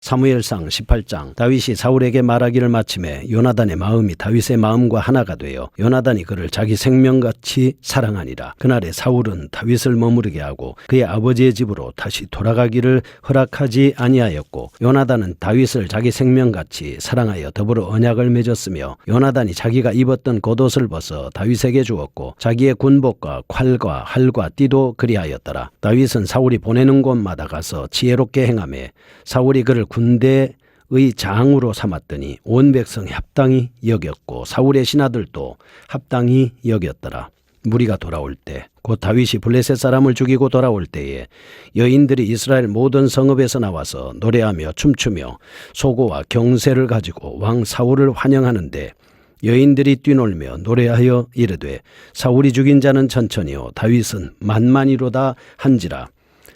사무엘상 18장 다윗이 사울에게 말하기를 마침에 요나단의 마음이 다윗의 마음과 하나가 되어 요나단이 그를 자기 생명같이 사랑하니라. 그날에 사울은 다윗을 머무르게 하고 그의 아버지의 집으로 다시 돌아가기를 허락하지 아니하였고 요나단은 다윗을 자기 생명같이 사랑하여 더불어 언약을 맺었으며 요나단이 자기가 입었던 겉옷을 벗어 다윗에게 주었고 자기의 군복과 칼과 활과 띠도 그리하였더라. 다윗은 사울이 보내는 곳마다 가서 지혜롭게 행하며 사울이 그를 군대의 장으로 삼았더니 온 백성이 합당히 여겼고 사울의 신하들도 합당히 여겼더라. 무리가 돌아올 때 곧 다윗이 블레셋 사람을 죽이고 돌아올 때에 여인들이 이스라엘 모든 성읍에서 나와서 노래하며 춤추며 소고와 경세를 가지고 왕 사울을 환영하는데 여인들이 뛰놀며 노래하여 이르되 사울이 죽인 자는 천천히요 다윗은 만만이로다 한지라.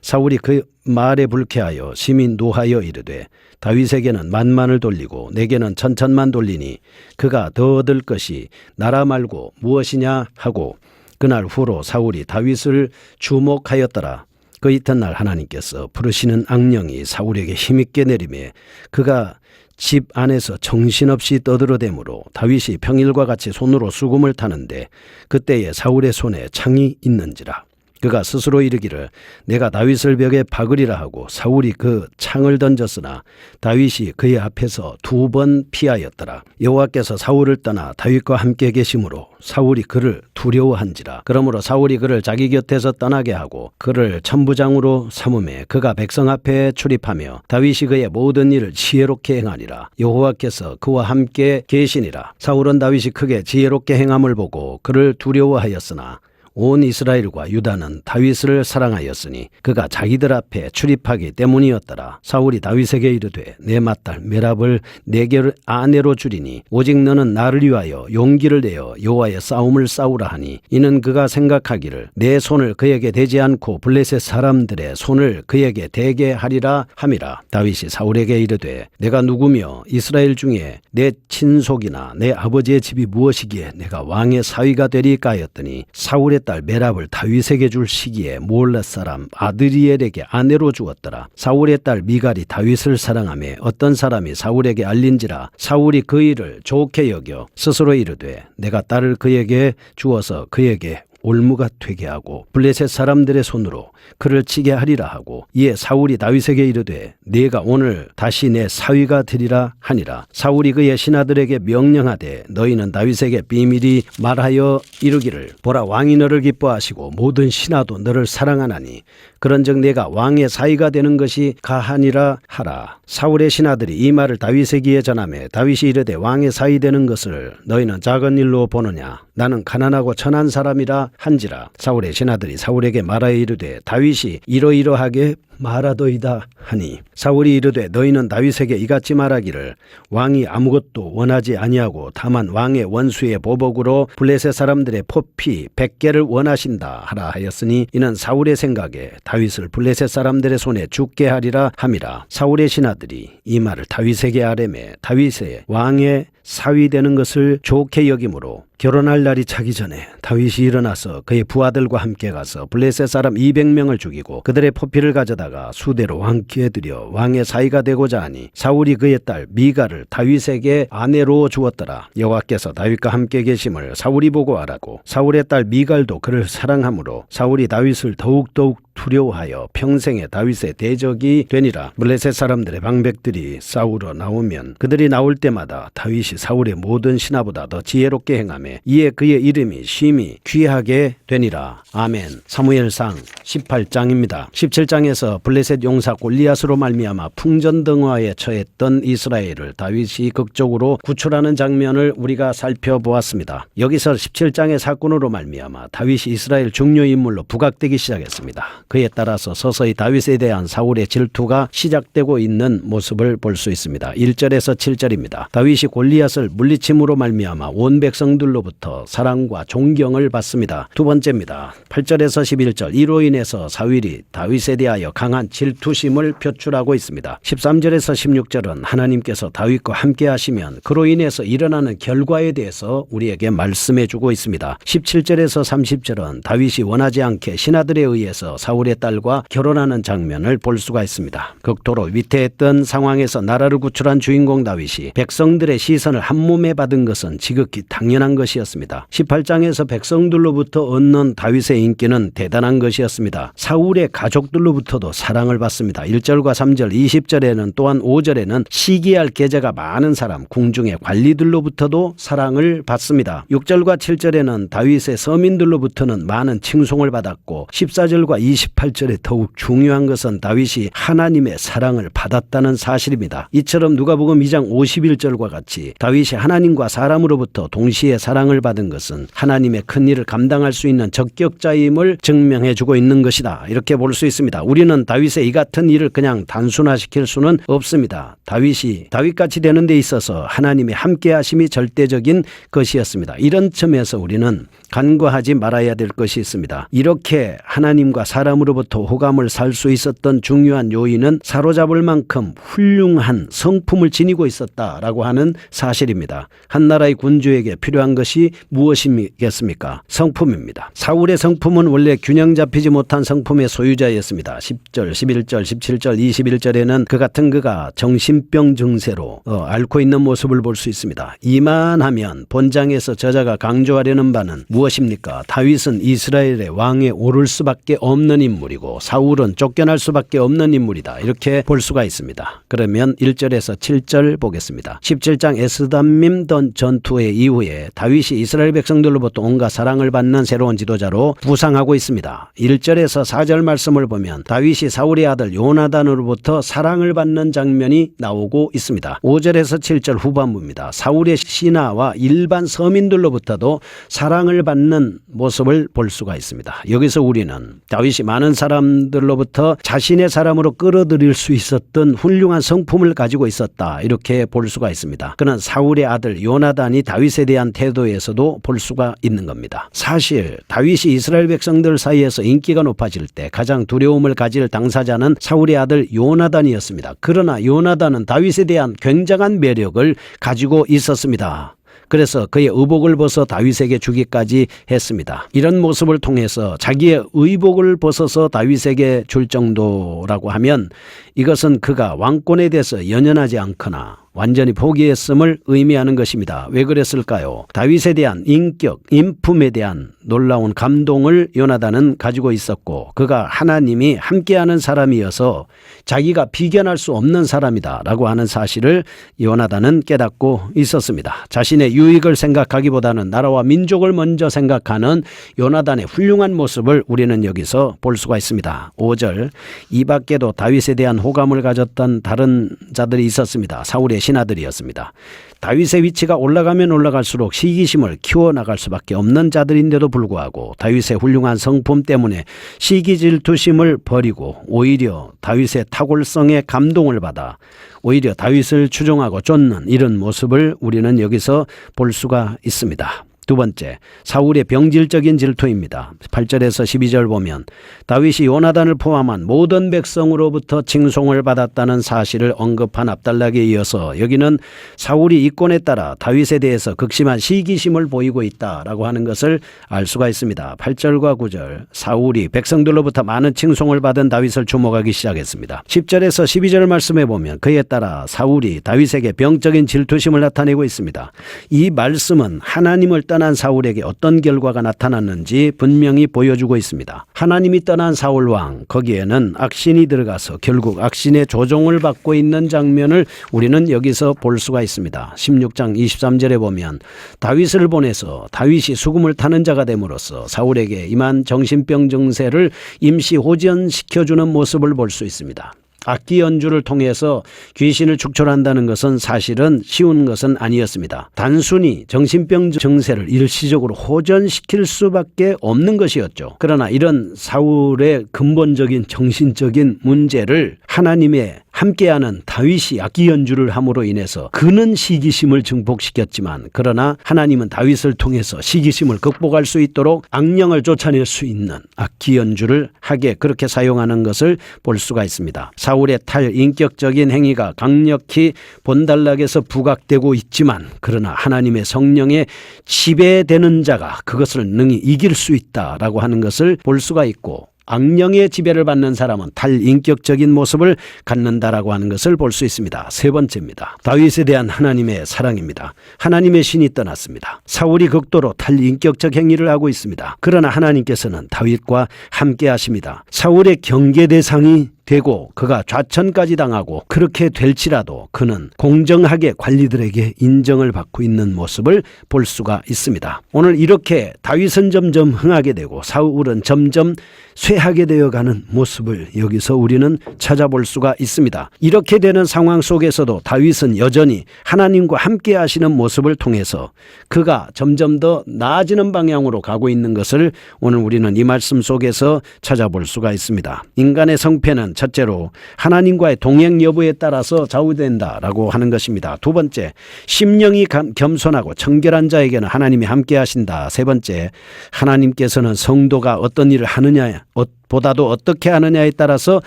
사울이 그 말에 불쾌하여 심히 노하여 이르되 다윗에게는 만만을 돌리고 내게는 천천만 돌리니 그가 더 얻을 것이 나라 말고 무엇이냐 하고 그날 후로 사울이 다윗을 주목하였더라. 그 이튿날 하나님께서 부르시는 악령이 사울에게 힘있게 내리매 그가 집 안에서 정신없이 떠들어대므로 다윗이 평일과 같이 손으로 수금을 타는데 그때에 사울의 손에 창이 있는지라. 그가 스스로 이르기를 내가 다윗을 벽에 박으리라 하고 사울이 그 창을 던졌으나 다윗이 그의 앞에서 2번 피하였더라. 여호와께서 사울을 떠나 다윗과 함께 계심으로 사울이 그를 두려워한지라. 그러므로 사울이 그를 자기 곁에서 떠나게 하고 그를 천부장으로 삼음에 그가 백성 앞에 출입하며 다윗이 그의 모든 일을 지혜롭게 행하니라. 여호와께서 그와 함께 계시니라. 사울은 다윗이 크게 지혜롭게 행함을 보고 그를 두려워하였으나 온 이스라엘과 유다는 다윗을 사랑하였으니 그가 자기들 앞에 출입하기 때문이었더라. 사울이 다윗에게 이르되 내 맏딸 메랍을 내게 아내로 주리니 오직 너는 나를 위하여 용기를 내어 여호와의 싸움을 싸우라 하니 이는 그가 생각하기를 내 손을 그에게 대지 않고 블레셋 사람들의 손을 그에게 대게 하리라 함이라. 다윗이 사울에게 이르되 내가 누구며 이스라엘 중에 내 친속이나 내 아버지의 집이 무엇이기에 내가 왕의 사위가 되리까 하였더니 사울의 딸 메랍을 다윗에게 줄 시기에 몰렛 사람 아드리엘에게 아내로 주었더라. 사울의 딸 미갈이 다윗을 사랑하며 어떤 사람이 사울에게 알린지라 사울이 그 일을 좋게 여겨 스스로 이르되 내가 딸을 그에게 주어서 그에게 올무가 되게 하고 블레셋 사람들의 손으로 그를 치게 하리라 하고 이에 사울이 다윗에게 이르되 네가 오늘 다시 내 사위가 되리라 하니라. 사울이 그의 신하들에게 명령하되 너희는 다윗에게 비밀히 말하여 이르기를 보라 왕이 너를 기뻐하시고 모든 신하도 너를 사랑하나니 그런즉 내가 왕의 사위가 되는 것이 가하니라 하라. 사울의 신하들이 이 말을 다윗에게 전하매 다윗이 이르되 왕의 사위 되는 것을 너희는 작은 일로 보느냐 나는 가난하고 천한 사람이라 한지라. 사울의 신하들이 사울에게 말하여 이르되 다윗이 이러이러하게 말하더이다 하니 사울이 이르되 너희는 다윗에게 이같이 말하기를 왕이 아무것도 원하지 아니하고 다만 왕의 원수의 보복으로 블레셋 사람들의 포피 100개를 원하신다 하라 하였으니 이는 사울의 생각에 다윗을 블레셋 사람들의 손에 죽게 하리라 함이라. 사울의 신하들이 이 말을 다윗에게 아뢰매 다윗의 왕의 사위 되는 것을 좋게 여김으로 결혼할 날이 차기 전에 다윗이 일어나서 그의 부하들과 함께 가서 블레셋 사람 200명을 죽이고 그들의 포피를 가져다가 수대로 왕께 드려 왕의 사위가 되고자 하니 사울이 그의 딸 미갈을 다윗에게 아내로 주었더라. 여호와께서 다윗과 함께 계심을 사울이 보고 알았고 사울의 딸 미갈도 그를 사랑하므로 사울이 다윗을 더욱더욱 두려워하여 평생에 다윗의 대적이 되니라. 블레셋 사람들의 방백들이 싸우러 나오면 그들이 나올 때마다 다윗이 사울의 모든 신하보다 더 지혜롭게 행하며 이에 그의 이름이 심히 귀하게 되니라. 아멘. 사무엘상 18장입니다. 17장에서 블레셋 용사 골리앗으로 말미암아 풍전등화에 처했던 이스라엘을 다윗이 극적으로 구출하는 장면을 우리가 살펴보았습니다. 여기서 17장의 사건으로 말미암아 다윗이 이스라엘 중요 인물로 부각되기 시작했습니다. 그에 따라서 서서히 다윗에 대한 사울의 질투가 시작되고 있는 모습을 볼 수 있습니다. 1절에서 7절입니다. 다윗이 골리앗을 물리침으로 말미암아 온 백성들로부터 사랑과 존경을 받습니다. 두 번째입니다. 8절에서 11절 이로 인해서 사울이 다윗에 대하여 강한 질투심을 표출하고 있습니다. 13절에서 16절은 하나님께서 다윗과 함께 하시면 그로 인해서 일어나는 결과에 대해서 우리에게 말씀해 주고 있습니다. 17절에서 30절은 다윗이 원하지 않게 신하들에 의해서 사울의 사울의 딸과 결혼하는 장면을 볼 수가 있습니다. 극도로 위태했던 상황에서 나라를 구출한 주인공 다윗이 백성들의 시선을 한몸에 받은 것은 지극히 당연한 것이었습니다. 18장에서 백성들로부터 얻는 다윗의 인기는 대단한 것이었습니다. 사울의 가족들로부터도 사랑을 받습니다. 1절과 3절, 20절에는 또한 5절에는 시기할 계제가 많은 사람, 궁중의 관리들로부터도 사랑을 받습니다. 6절과 7절에는 다윗의 서민들로부터는 많은 칭송을 받았고 14절과 28절에 더욱 중요한 것은 다윗이 하나님의 사랑을 받았다는 사실입니다. 이처럼 누가복음 2장 51절과 같이 다윗이 하나님과 사람으로부터 동시에 사랑을 받은 것은 하나님의 큰 일을 감당할 수 있는 적격자임을 증명해주고 있는 것이다. 이렇게 볼 수 있습니다. 우리는 다윗의 이 같은 일을 그냥 단순화시킬 수는 없습니다. 다윗이 다윗같이 되는 데 있어서 하나님의 함께하심이 절대적인 것이었습니다. 이런 점에서 우리는 간과하지 말아야 될 것이 있습니다. 이렇게 하나님과 사람으로부터 호감을 살 수 있었던 중요한 요인은 사로잡을 만큼 훌륭한 성품을 지니고 있었다라고 하는 사실입니다. 한 나라의 군주에게 필요한 것이 무엇이겠습니까? 성품입니다. 사울의 성품은 원래 균형 잡히지 못한 성품의 소유자였습니다. 10절, 11절, 17절, 21절에는 그 같은 그가 정신병 증세로 앓고 있는 모습을 볼 수 있습니다. 이만하면 본장에서 저자가 강조하려는 바는 무엇입니까? 다윗은 이스라엘의 왕에 오를 수밖에 없는 인물이고 사울은 쫓겨날 수밖에 없는 인물이다. 이렇게 볼 수가 있습니다. 그러면 1절에서 7절 보겠습니다. 17장 에스담밈 전투의 이후에 다윗이 이스라엘 백성들로부터 온갖 사랑을 받는 새로운 지도자로 부상하고 있습니다. 1절에서 4절 말씀을 보면 다윗이 사울의 아들 요나단으로부터 사랑을 받는 장면이 나오고 있습니다. 5절에서 7절 후반부입니다. 사울의 신하와 일반 서민들로부터도 사랑을 받는 모습을 볼 수가 있습니다. 여기서 우리는 다윗이 많은 사람들로부터 자신의 사람으로 끌어들일 수 있었던 훌륭한 성품을 가지고 있었다. 이렇게 볼 수가 있습니다. 그는 사울의 아들 요나단이 다윗에 대한 태도에서도 볼 수가 있는 겁니다. 사실 다윗이 이스라엘 백성들 사이에서 인기가 높아질 때 가장 두려움을 가질 당사자는 사울의 아들 요나단이었습니다. 그러나 요나단은 다윗에 대한 굉장한 매력을 가지고 있었습니다. 그래서 그의 의복을 벗어 다윗에게 주기까지 했습니다. 이런 모습을 통해서 자기의 의복을 벗어서 다윗에게 줄 정도라고 하면 이것은 그가 왕권에 대해서 연연하지 않거나 완전히 포기했음을 의미하는 것입니다. 왜 그랬을까요? 다윗에 대한 인격, 인품에 대한 놀라운 감동을 요나단은 가지고 있었고 그가 하나님이 함께하는 사람이어서 자기가 비견할 수 없는 사람이다 라고 하는 사실을 요나단은 깨닫고 있었습니다. 자신의 유익을 생각하기보다는 나라와 민족을 먼저 생각하는 요나단의 훌륭한 모습을 우리는 여기서 볼 수가 있습니다. 5절, 이 밖에도 다윗에 대한 호감을 가졌던 다른 자들이 있었습니다. 사울의 신하들이었습니다. 다윗의 위치가 올라가면 올라갈수록 시기심을 키워나갈 수밖에 없는 자들인데도 불구하고 다윗의 훌륭한 성품 때문에 시기 질투심을 버리고 오히려 다윗의 탁월성에 감동을 받아 오히려 다윗을 추종하고 쫓는 이런 모습을 우리는 여기서 볼 수가 있습니다. 두 번째, 사울의 병질적인 질투입니다. 8절에서 12절 보면 다윗이 요나단을 포함한 모든 백성으로부터 칭송을 받았다는 사실을 언급한 압달락에 이어서 여기는 사울이 이권에 따라 다윗에 대해서 극심한 시기심을 보이고 있다라고 하는 것을 알 수가 있습니다. 8절과 9절, 사울이 백성들로부터 많은 칭송을 받은 다윗을 주목하기 시작했습니다. 10절에서 12절 말씀에 보면 그에 따라 사울이 다윗에게 병적인 질투심을 나타내고 있습니다. 이 말씀은 하나님을 떠난 사울에게 어떤 결과가 나타났는지 분명히 보여주고 있습니다. 하나님이 떠난 사울 왕, 거기에는 악신이 들어가서 결국 악신의 조종을 받고 있는 장면을 우리는 여기서 볼 수가 있습니다. 16장 23절에 보면 다윗을 보내서 다윗이 수금을 타는 자가 됨으로써 사울에게 임한 정신병 증세를 임시 호전시켜주는 모습을 볼 수 있습니다. 악기 연주를 통해서 귀신을 축출한다는 것은 사실은 쉬운 것은 아니었습니다. 단순히 정신병 증세를 일시적으로 호전시킬 수밖에 없는 것이었죠. 그러나 이런 사울의 근본적인 정신적인 문제를 하나님의 함께하는 다윗이 악기 연주를 함으로 인해서 그는 시기심을 증폭시켰지만 그러나 하나님은 다윗을 통해서 시기심을 극복할 수 있도록 악령을 쫓아낼 수 있는 악기 연주를 하게 그렇게 사용하는 것을 볼 수가 있습니다. 사울의 탈인격적인 행위가 강력히 본달락에서 부각되고 있지만 그러나 하나님의 성령에 지배되는 자가 그것을 능히 이길 수 있다라고 하는 것을 볼 수가 있고 악령의 지배를 받는 사람은 탈인격적인 모습을 갖는다라고 하는 것을 볼 수 있습니다. 세 번째입니다. 다윗에 대한 하나님의 사랑입니다. 하나님의 신이 떠났습니다. 사울이 극도로 탈인격적 행위를 하고 있습니다. 그러나 하나님께서는 다윗과 함께 하십니다. 사울의 경계 대상이 되고 그가 좌천까지 당하고 그렇게 될지라도 그는 공정하게 관리들에게 인정을 받고 있는 모습을 볼 수가 있습니다. 오늘 이렇게 다윗은 점점 흥하게 되고 사울은 점점 쇠하게 되어가는 모습을 여기서 우리는 찾아볼 수가 있습니다. 이렇게 되는 상황 속에서도 다윗은 여전히 하나님과 함께 하시는 모습을 통해서 그가 점점 더 나아지는 방향으로 가고 있는 것을 오늘 우리는 이 말씀 속에서 찾아볼 수가 있습니다. 인간의 성패는 첫째로 하나님과의 동행 여부에 따라서 좌우된다라고 하는 것입니다. 두 번째, 심령이 겸손하고 청결한 자에게는 하나님이 함께 하신다. 세 번째, 하나님께서는 성도가 어떤 일을 하느냐 보다도 어떻게 하느냐에 따라서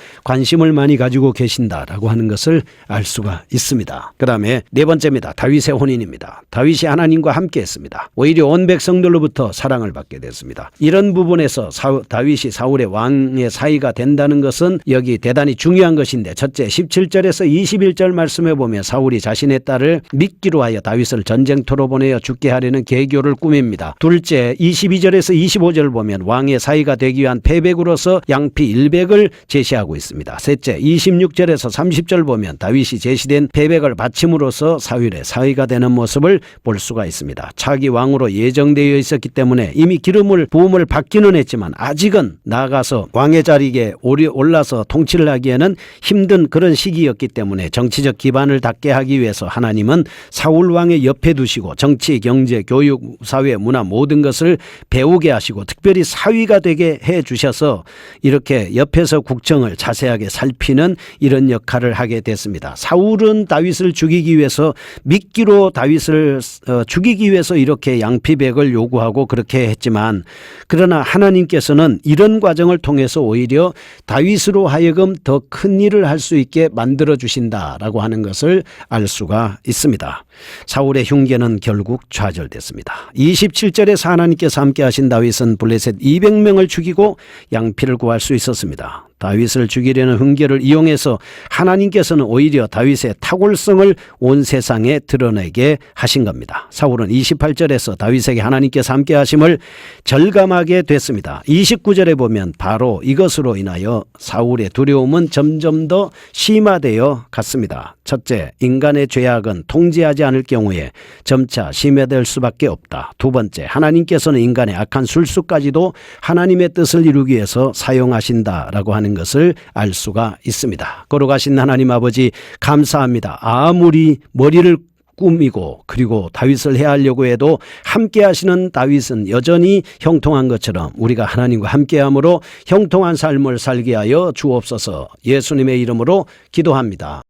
관심을 많이 가지고 계신다라고 하는 것을 알 수가 있습니다. 그 다음에 네 번째입니다. 다윗의 혼인입니다. 다윗이 하나님과 함께 했습니다. 오히려 온 백성들로부터 사랑을 받게 됐습니다. 이런 부분에서 다윗이 사울의 왕의 사이가 된다는 것은 여기 대단히 중요한 것인데, 첫째 17절에서 21절 말씀에 보면 사울이 자신의 딸을 미끼로 하여 다윗을 전쟁터로 보내어 죽게 하려는 계교를 꾸밉니다. 둘째 22절에서 25절 보면 왕의 사이가 되기 위한 패백으로서 양피 100을 제시하고 있습니다. 셋째 26절에서 30절 보면 다윗이 제시된 패백을 바침으로써 사울의 사위가 되는 모습을 볼 수가 있습니다. 차기 왕으로 예정되어 있었기 때문에 이미 부음을 받기는 했지만 아직은 나아가서 왕의 자리에 올라서 통치를 하기에는 힘든 그런 시기였기 때문에 정치적 기반을 닦게 하기 위해서 하나님은 사울 왕의 옆에 두시고 정치, 경제, 교육, 사회, 문화 모든 것을 배우게 하시고 특별히 사위가 되게 해 주셔서 이렇게 옆에서 국정을 자세하게 살피는 이런 역할을 하게 됐습니다. 사울은 다윗을 죽이기 위해서 미끼로 다윗을 죽이기 위해서 이렇게 양피백을 요구하고 그렇게 했지만, 그러나 하나님께서는 이런 과정을 통해서 오히려 다윗으로 하여금 더 큰 일을 할 수 있게 만들어 주신다라고 하는 것을 알 수가 있습니다. 사울의 흉계는 결국 좌절됐습니다. 27절에서 하나님께서 함께 하신 다윗은 블레셋 200명을 죽이고 양피를 구할 수 있었습니다. 다윗을 죽이려는 흉계를 이용해서 하나님께서는 오히려 다윗의 탁월성을 온 세상에 드러내게 하신 겁니다. 사울은 28절에서 다윗에게 하나님께서 함께 하심을 절감하게 됐습니다. 29절에 보면 바로 이것으로 인하여 사울의 두려움은 점점 더 심화되어 갔습니다. 첫째, 인간의 죄악은 통제하지 않을 경우에 점차 심화될 수밖에 없다. 두 번째, 하나님께서는 인간의 악한 술수까지도 하나님의 뜻을 이루기 위해서 사용하신다라고 하는 것을 알 수가 있습니다. 거룩하신 하나님 아버지, 감사합니다. 아무리 머리를 꾸미고 그리고 다윗을 해하려고 해도 함께 하시는 다윗은 여전히 형통한 것처럼 우리가 하나님과 함께함으로 형통한 삶을 살게 하여 주옵소서. 예수님의 이름으로 기도합니다.